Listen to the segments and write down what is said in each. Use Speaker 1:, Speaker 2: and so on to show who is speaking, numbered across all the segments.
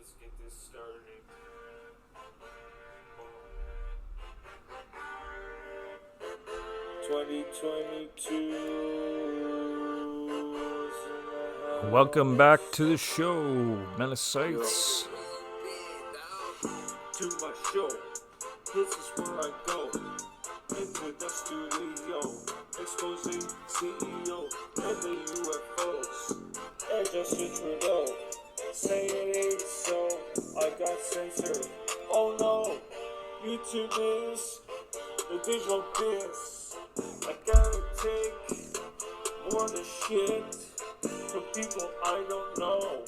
Speaker 1: let's get this started. 2022.
Speaker 2: Welcome back to the show, Melasites.
Speaker 1: To my show, this is where I go. Into the studio, exposing CEO and the UFOs. And Justin Trudeau, say it ain't so, I got censored. Oh no, YouTube is the digital biz. I gotta take more of the shit from people I don't know.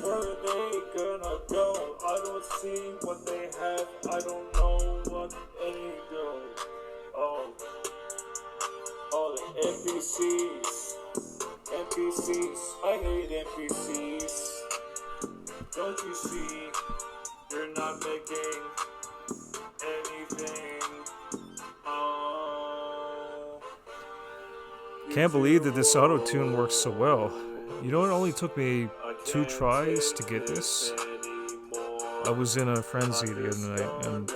Speaker 1: Where are they gonna go? I don't see what they have. I don't know what any go. Oh, the NPCs. I hate NPCs. Don't you see? You're not making anything. Oh.
Speaker 2: Can't believe that this auto-tune works so well. You know, it only took me 2 tries to get this. I was in a frenzy the other night, and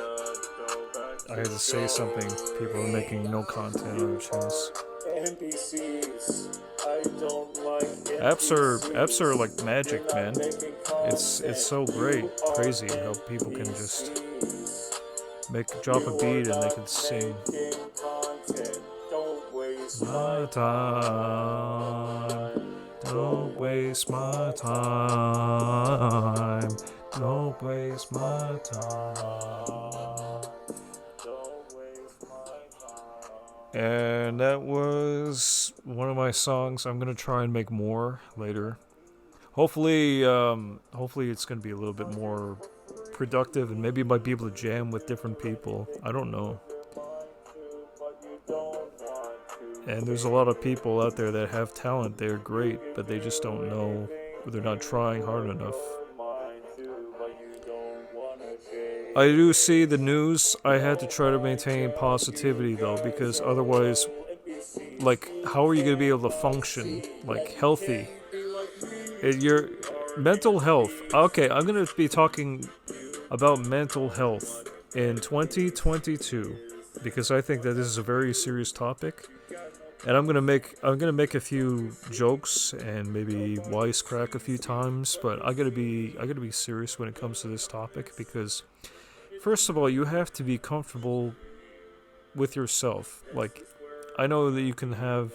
Speaker 2: I had to say something. People are making no content on their channels.
Speaker 1: NPCs. I don't like
Speaker 2: Apps are like magic, man. It's so great, crazy how people can just drop a beat and they can sing. My time. Don't waste my time. Don't waste my time. And that was one of my songs. I'm gonna try and make more later. Hopefully it's gonna be a little bit more productive, and maybe I might be able to jam with different people. I don't know. And there's a lot of people out there that have talent. They're great, but they just don't know, or they're not trying hard enough. I do see the news. I had to try to maintain positivity, though, because otherwise, like, how are you going to be able to function, like, healthy? Your mental health. Okay, I'm going to be talking about mental health in 2022, because I think that this is a very serious topic. And I'm gonna make a few jokes and maybe wisecrack a few times, but I gotta be serious when it comes to this topic, because first of all, you have to be comfortable with yourself. Like, I know that you can have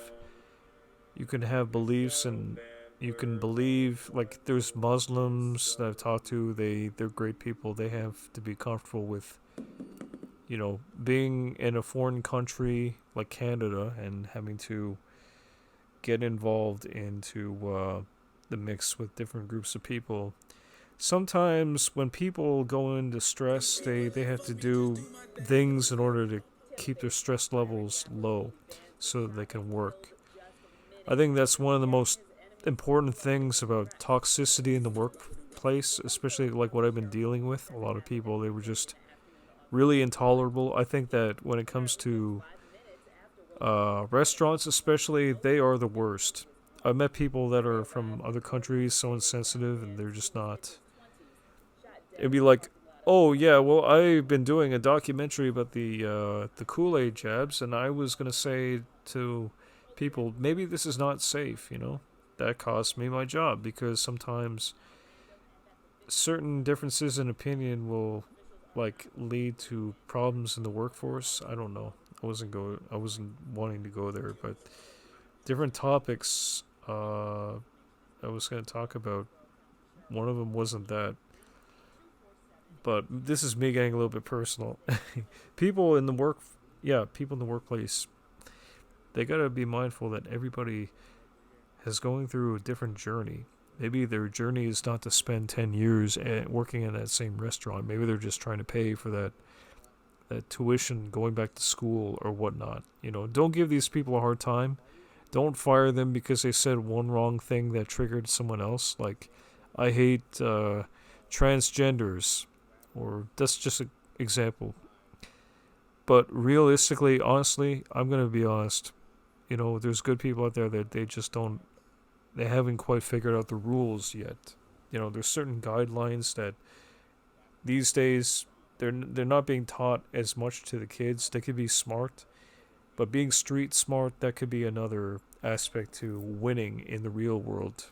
Speaker 2: beliefs, and you can believe, like, there's Muslims that I've talked to, they're great people. They have to be comfortable with, you know, being in a foreign country like Canada and having to get involved into the mix with different groups of people. Sometimes when people go into stress, they have to do things in order to keep their stress levels low so that they can work. I think that's one of the most important things about toxicity in the workplace, especially like what I've been dealing with. A lot of people, they were just really intolerable. I think that when it comes to restaurants especially, they are the worst. I've met people that are from other countries, so insensitive, and they're just not. It'd be like, oh yeah, well, I've been doing a documentary about the Kool-Aid jabs, and I was gonna say to people, maybe this is not safe, you know? That cost me my job, because sometimes certain differences in opinion will, like, lead to problems in the workforce. I don't know. I wasn't wanting to go there, but different topics I was going to talk about. One of them wasn't that. But this is me getting a little bit personal. People in the workplace, they got to be mindful that everybody is going through a different journey. Maybe their journey is not to spend 10 years working in that same restaurant. Maybe they're just trying to pay for that tuition, going back to school or whatnot. You know, don't give these people a hard time. Don't fire them because they said one wrong thing that triggered someone else. Like, I hate transgenders, or that's just an example. But realistically, honestly, I'm going to be honest. You know, there's good people out there that they haven't quite figured out the rules yet. there's certain guidelines that these days they're not being taught as much to the kids. They could be smart, but being street smart, that could be another aspect to winning in the real world.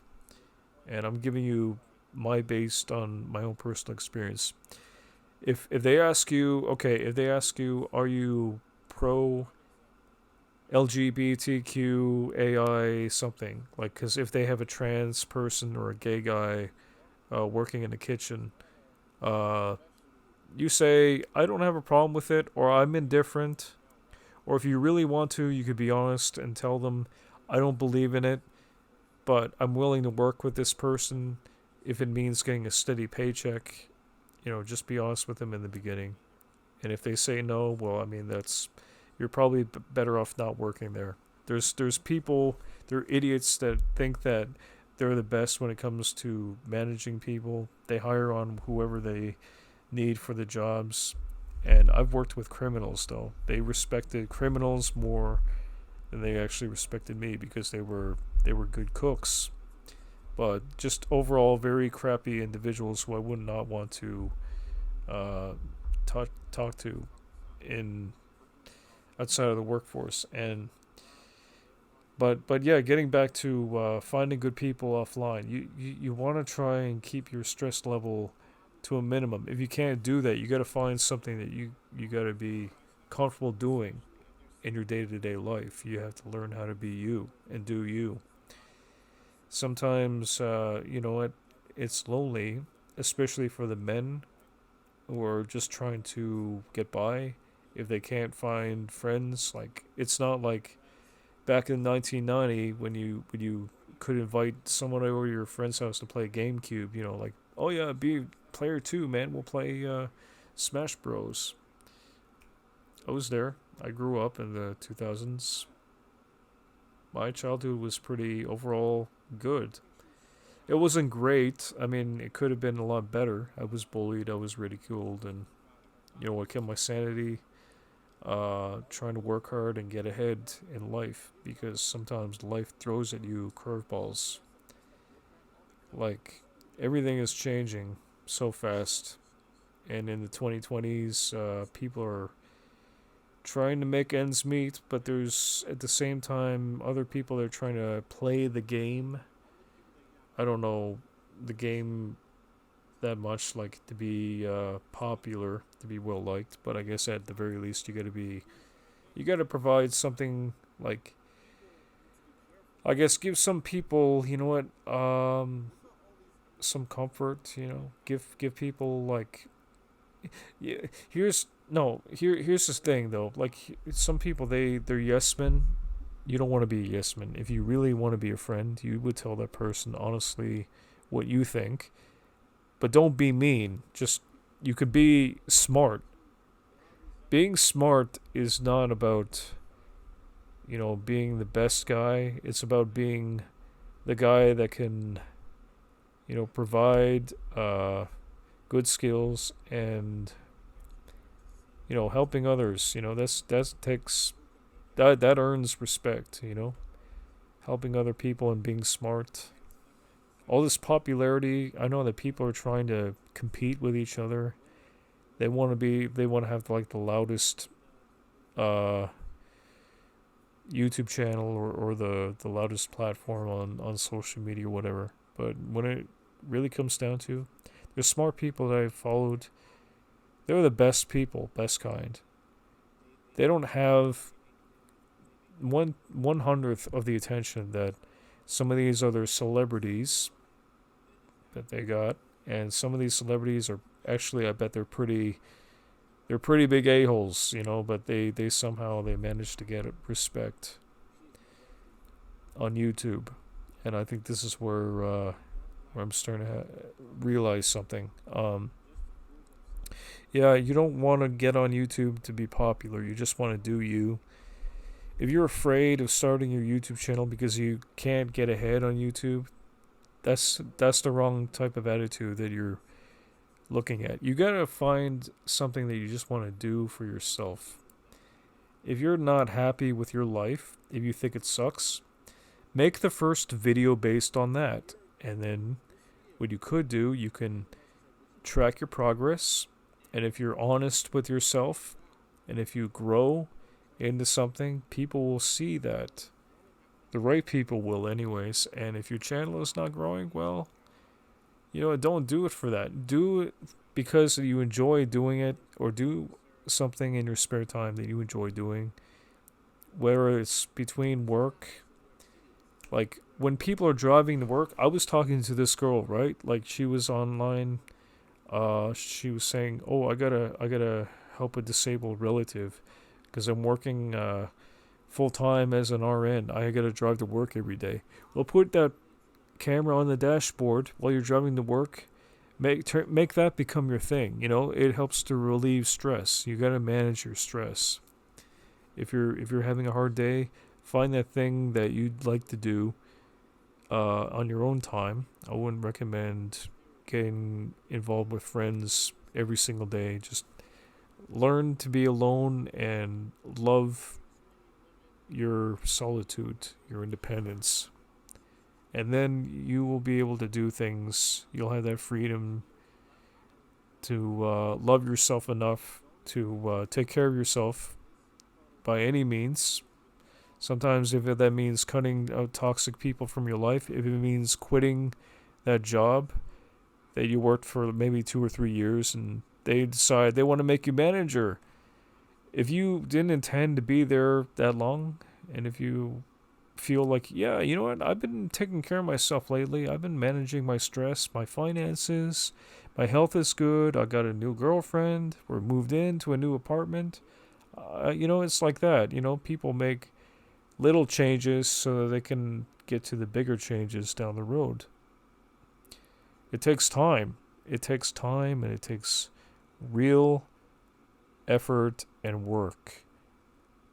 Speaker 2: And I'm giving you my based on my own personal experience. If they ask you, okay, if they ask you, are you pro LGBTQ AI something, like, because if they have a trans person or a gay guy working in the kitchen, uh, you say I don't have a problem with it, or I'm indifferent, or if you really want to, you could be honest and tell them I don't believe in it, but I'm willing to work with this person if it means getting a steady paycheck. Just be honest with them in the beginning. And if they say no, well, I mean, you're probably better off not working there. There's people, they're idiots that think that they're the best when it comes to managing people. They hire on whoever they need for the jobs. And I've worked with criminals, though. They respected criminals more than they actually respected me because they were good cooks. But just overall, very crappy individuals who I would not want to talk to in outside of the workforce. And but yeah, getting back to finding good people offline, you want to try and keep your stress level to a minimum. If you can't do that, you got to find something that you got to be comfortable doing in your day-to-day life. You have to learn how to be you and do you. Sometimes, it's lonely, especially for the men who are just trying to get by. If they can't find friends, like, it's not like back in 1990 when you could invite someone over to your friend's house to play GameCube. Like, oh yeah, be player 2, man. We'll play Smash Bros. I was there. I grew up in the 2000s. My childhood was pretty overall good. It wasn't great. I mean, it could have been a lot better. I was bullied. I was ridiculed, and what kept my sanity? Trying to work hard and get ahead in life, because sometimes life throws at you curveballs. Like, everything is changing so fast, and in the 2020s, people are trying to make ends meet, but there's at the same time other people that are trying to play the game. I don't know the game that much, like, to be popular, to be well liked, but I guess at the very least you got to provide something, like, I guess give some people, some comfort, give people, like, yeah, here's the thing, though. Like, some people, they're yes men. You don't want to be a yes man. If you really want to be a friend, you would tell that person honestly what you think, but don't be mean. Just, you could be smart. Being smart is not about being the best guy. It's about being the guy that can provide good skills and helping others. That earns respect. Helping other people and being smart. All this popularity, I know that people are trying to compete with each other. They want to have, like, the loudest YouTube channel, or the loudest platform on social media or whatever. But when it really comes down to, there's smart people that I've followed. They're the best people, best kind. They don't have 1/100th of the attention that some of these other celebrities that they got, and some of these celebrities are actually, I bet they're pretty big a-holes, but they somehow they manage to get respect on YouTube. And I think this is where I'm starting to realize something. Yeah, you don't want to get on YouTube to be popular. You just want to do you. If you're afraid of starting your YouTube channel because you can't get ahead on YouTube, that's the wrong type of attitude that you're looking at. You gotta find something that you just want to do for yourself. If you're not happy with your life, if you think it sucks, make the first video based on that, and then what you could do, you can track your progress, and if you're honest with yourself, and if you grow into something, people will see that. The right people will, anyways. And if your channel is not growing, well, don't do it for that. Do it because you enjoy doing it, or do something in your spare time that you enjoy doing. Whether it's between work, like when people are driving to work. I was talking to this girl, right? Like she was online. She was saying, "Oh, I gotta help a disabled relative because I'm working full time as an RN. I gotta drive to work every day." Well, put that camera on the dashboard while you're driving to work. Make that become your thing. It helps to relieve stress. You gotta manage your stress. If you're having a hard day, find that thing that you'd like to do on your own time. I wouldn't recommend getting involved with friends every single day. Just learn to be alone and love your solitude, your independence. And then you will be able to do things. You'll have that freedom to love yourself enough to take care of yourself by any means. Sometimes if that means cutting out toxic people from your life, if it means quitting that job that you worked for maybe 2 or 3 years and they decide they want to make you manager. If you didn't intend to be there that long, and if you feel like, yeah, you know what, I've been taking care of myself lately. I've been managing my stress, my finances, my health is good. I got a new girlfriend. We're moved into a new apartment. It's like that. People make little changes so that they can get to the bigger changes down the road. It takes time. It takes time, and it takes real effort and work.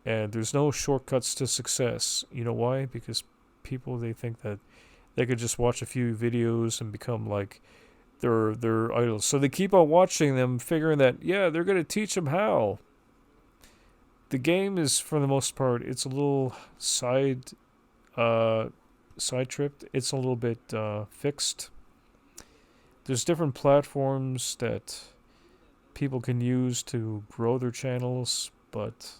Speaker 2: And there's no shortcuts to success. You know why? Because people, they think that they could just watch a few videos and become like their idols. So they keep on watching them, figuring that, yeah, they're going to teach them how. The game is, for the most part, it's a little side tripped. It's a little bit fixed. There's different platforms that people can use to grow their channels, but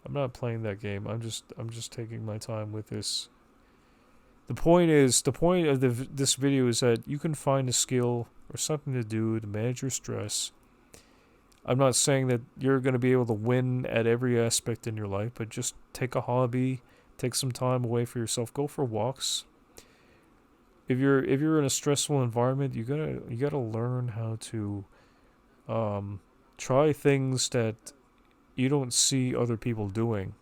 Speaker 2: I'm not playing that game. I'm just taking my time with this. The point of this video is that you can find a skill or something to do to manage your stress. I'm not saying that you're going to be able to win at every aspect in your life, but just take a hobby, take some time away for yourself, go for walks. If you're in a stressful environment, you gotta learn how to try things that you don't see other people doing.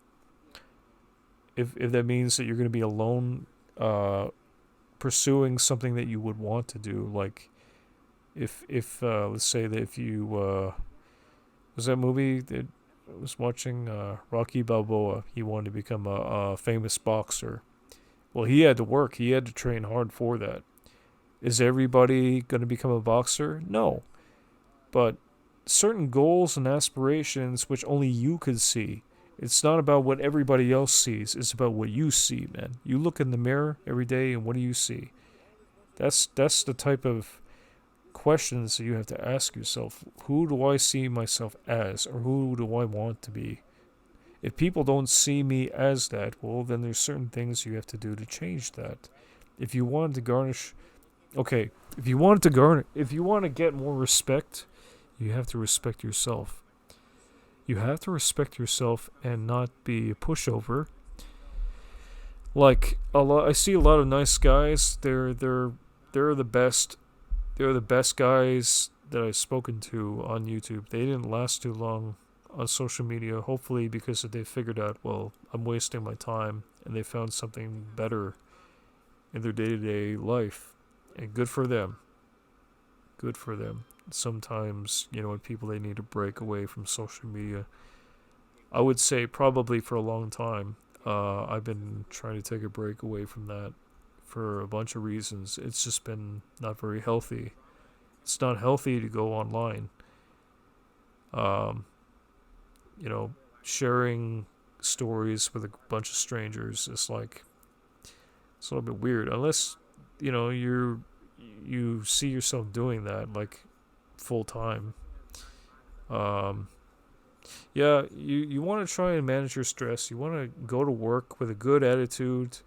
Speaker 2: If that means that you're going to be alone, pursuing something that you would want to do, like if let's say that if you was that movie that I was watching, Rocky Balboa, he wanted to become a famous boxer. Well, he had to work. He had to train hard for that. Is everybody going to become a boxer? No. But certain goals and aspirations which only you could see. It's not about what everybody else sees. It's about what you see, man. You look in the mirror every day and what do you see? That's the type of questions that you have to ask yourself. Who do I see myself as, or who do I want to be? If people don't see me as that, well, then there's certain things you have to do to change that. If you want to if you want to get more respect, you have to respect yourself. You have to respect yourself and not be a pushover. Like I see a lot of nice guys. They're the best. They're the best guys that I've spoken to on YouTube. They didn't last too long on social media, hopefully because they figured out, well, I'm wasting my time, and they found something better in their day-to-day life. And good for them. Good for them. Sometimes, when people, they need a break away from social media. I would say probably for a long time. I've been trying to take a break away from that for a bunch of reasons. It's just been not very healthy. It's not healthy to go online. Sharing stories with a bunch of strangers is like, it's a little bit weird. Unless, you're you see yourself doing that like full time. Um, yeah, you want to try and manage your stress. You want to go to work with a good attitude,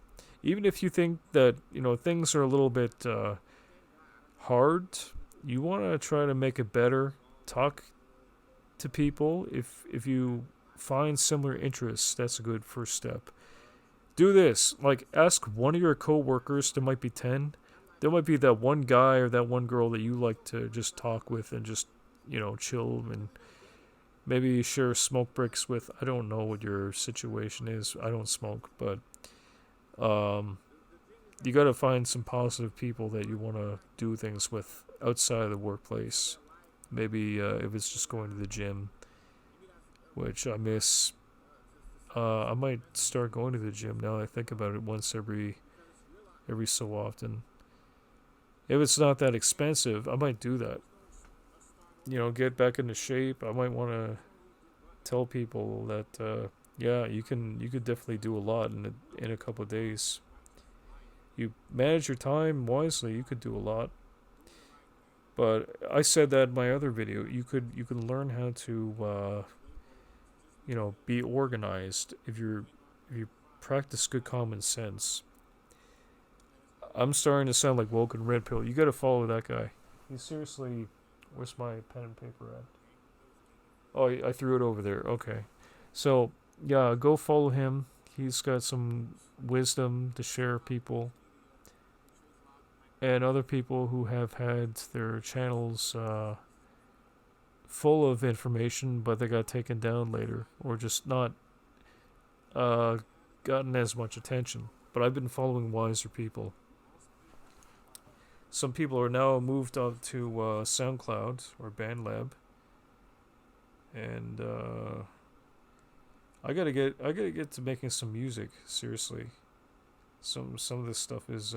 Speaker 2: even if you think that things are a little bit hard. You want to try to make it better. Talk to people. If you find similar interests, that's a good first step. Do this. Like, ask one of your coworkers. There might be 10. There might be that one guy or that one girl that you like to just talk with and just chill and maybe share smoke breaks with. I don't know what your situation is. I don't smoke, but you got to find some positive people that you want to do things with outside of the workplace. Maybe if it's just going to the gym, which I miss. I might start going to the gym now I think about it, once every so often. If it's not that expensive, I might do that. Get back into shape. I might want to tell people that yeah, you could definitely do a lot in a couple of days. You manage your time wisely, you could do a lot. But I said that in my other video. You can learn how to be organized if you practice good common sense. I'm starting to sound like Woken Red Pill. You got to follow that guy. He seriously. Where's my pen and paper at? Oh, I threw it over there. Okay. So, yeah, go follow him. He's got some wisdom to share people. And other people who have had their channels full of information, but they got taken down later. Or just not gotten as much attention. But I've been following wiser people. Some people are now moved up to SoundCloud or BandLab, and I gotta get to making some music. Seriously, some of this stuff is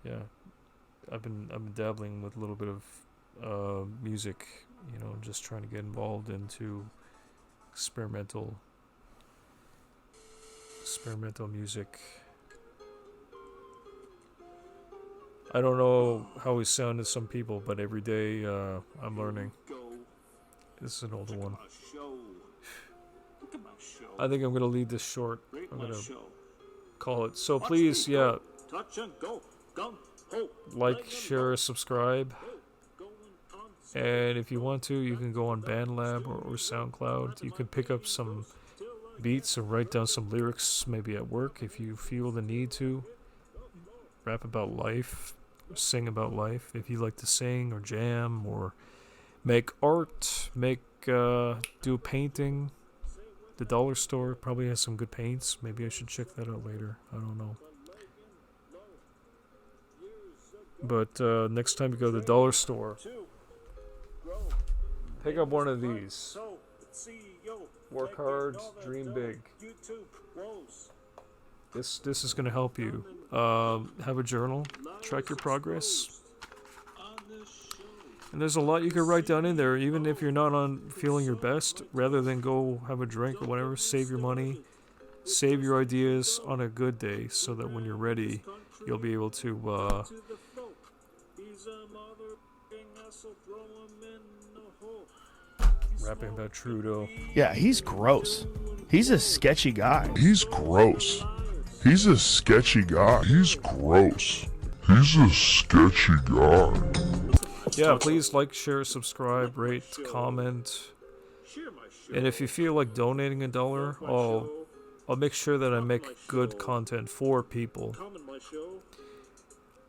Speaker 2: yeah. I've been dabbling with a little bit of music, just trying to get involved into experimental music. I don't know how we sound to some people, but every day I'm learning. This is an older one. I think I'm going to leave this short. I'm going to call it. So please, yeah, like, share, subscribe. And if you want to, you can go on BandLab or SoundCloud. You can pick up some beats and write down some lyrics, maybe at work if you feel the need to. Rap about life. Sing about life if you like to sing or jam or make art, do painting. The dollar store probably has some good paints. Maybe I should check that out later. I don't know. But next time you go to the dollar store, pick up one of these. Work hard, dream big. This is going to help you. Have a journal. Track your progress. And there's a lot you can write down in there, even if you're not feeling your best. Rather than go have a drink or whatever, save your money. Save your ideas on a good day so that when you're ready, you'll be able to rapping about Trudeau.
Speaker 3: Yeah, he's gross. He's a sketchy guy.
Speaker 4: He's gross. He's a sketchy guy. He's gross. He's a sketchy guy.
Speaker 2: Yeah, please like, share, subscribe, rate, comment. And if you feel like donating $1, I'll make sure that I make good content for people.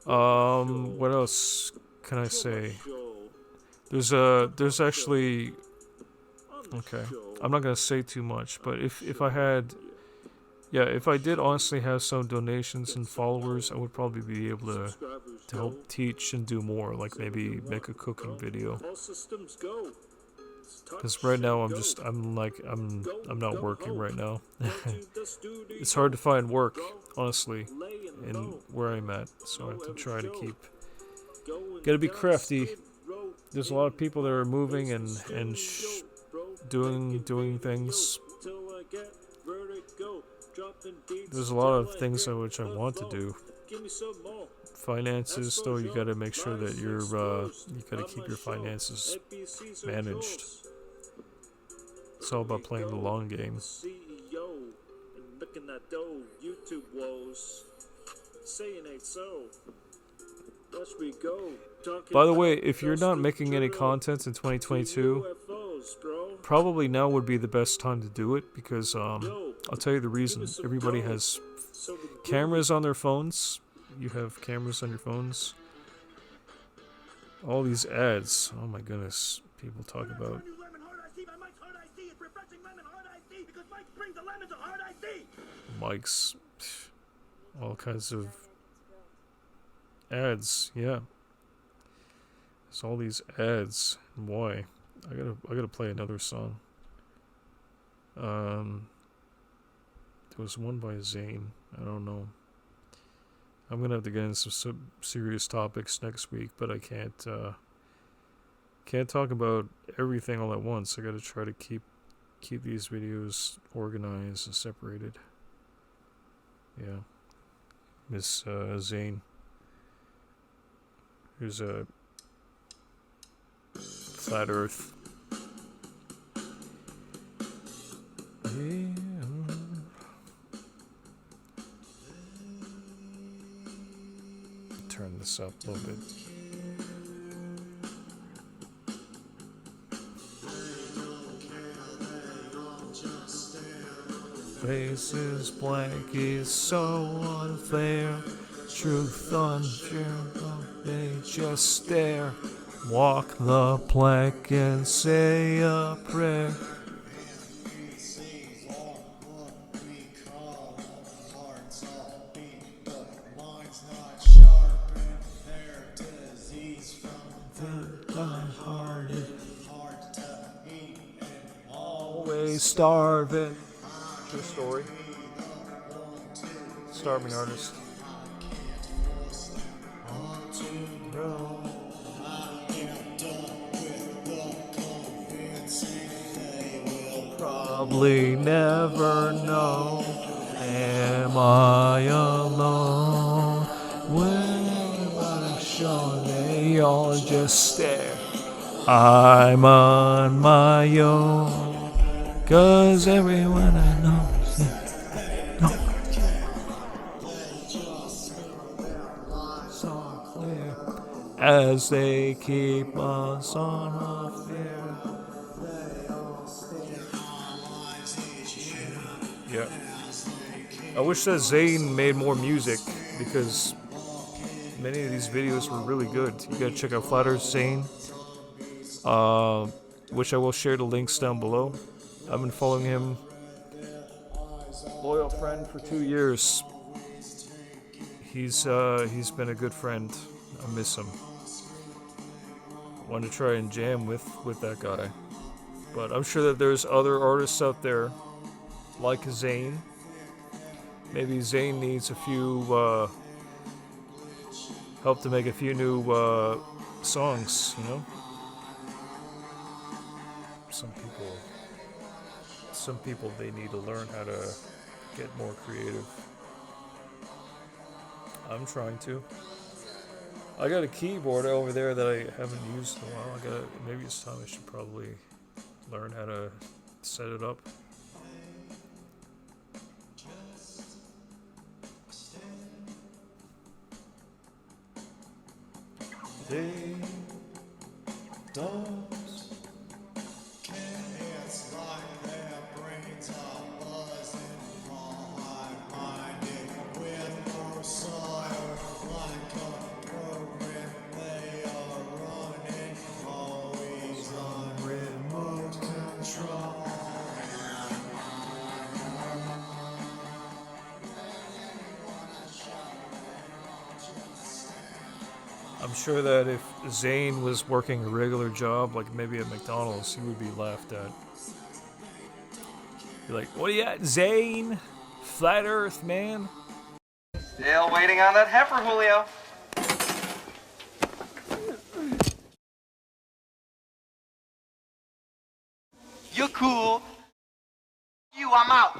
Speaker 2: What else can I say? There's actually, okay, I'm not gonna say too much, but if I did honestly have some donations and followers, I would probably be able to help teach and do more, like maybe make a cooking video. Because right now I'm not working right now. It's hard to find work, honestly, in where I'm at, so I have to try to gotta be crafty. There's a lot of people that are moving and doing things. There's a lot of things which I want to do. finances, though, you gotta make sure that you're, you gotta keep your finances managed. It's all about playing the long game.
Speaker 1: CEO and looking at those YouTube woes. Saying ain't so. Thus we go.
Speaker 2: By the way, if you're not making any content in 2022, probably now would be the best time to do it, because I'll tell you the reason. Everybody has cameras on their phones. You have cameras on your phones. All these ads. Oh my goodness. People talk about Mike's, all kinds of ads. Yeah. There's all these ads. Why? I gotta play another song. There was one by Zayn. I don't know. I'm gonna have to get into some serious topics next week, but I can't talk about everything all at once. I gotta try to keep these videos organized and separated. Yeah. Miss Zayn. Here's a Flat Earth. Yeah. Turn this up a little bit. Faces blank is so unfair. Truth unfair, they just stare. Walk the plank and say a prayer. Always starving. True story. Starving artist. Probably never know. Am I alone? When I'm sure they all just stare. I'm on my own. 'Cause everyone I know so clear as they keep us on a fear. Yeah. I wish that Zayn made more music, because many of these videos were really good. You gotta check out Flat Earth Zayn. Which I will share the links down below. I've been following him, loyal friend, for 2 years. He's been a good friend. I miss him. Want to try and jam with that guy, but I'm sure that there's other artists out there like Zayn. Maybe Zayn needs a few help to make a few new songs. You know, some people they need to learn how to get more creative. I'm trying to. I got a keyboard over there that I haven't used in a while. Maybe it's time I should probably learn how to set it up. They don't. It's like their brains are buzzing, all high-minded with no soil, like a program they are running, always on remote control. I'm sure that if Zayn was working a regular job, like maybe at McDonald's, he would be laughed at. Be like, what are you at, Zayn? Flat Earth, man.
Speaker 5: Still waiting on that heifer, Julio. You're cool. You, I'm out.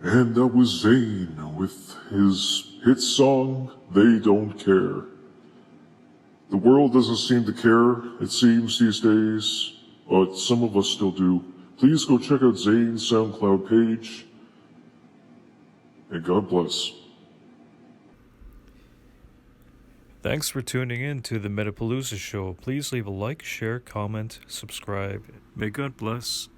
Speaker 4: And that was Zayn with his hit song, They Don't Care. The world doesn't seem to care, it seems these days, but some of us still do. Please go check out Zayn's SoundCloud page, and God bless.
Speaker 2: Thanks for tuning in to the Metapalooza Show. Please leave a like, share, comment, subscribe. May God bless.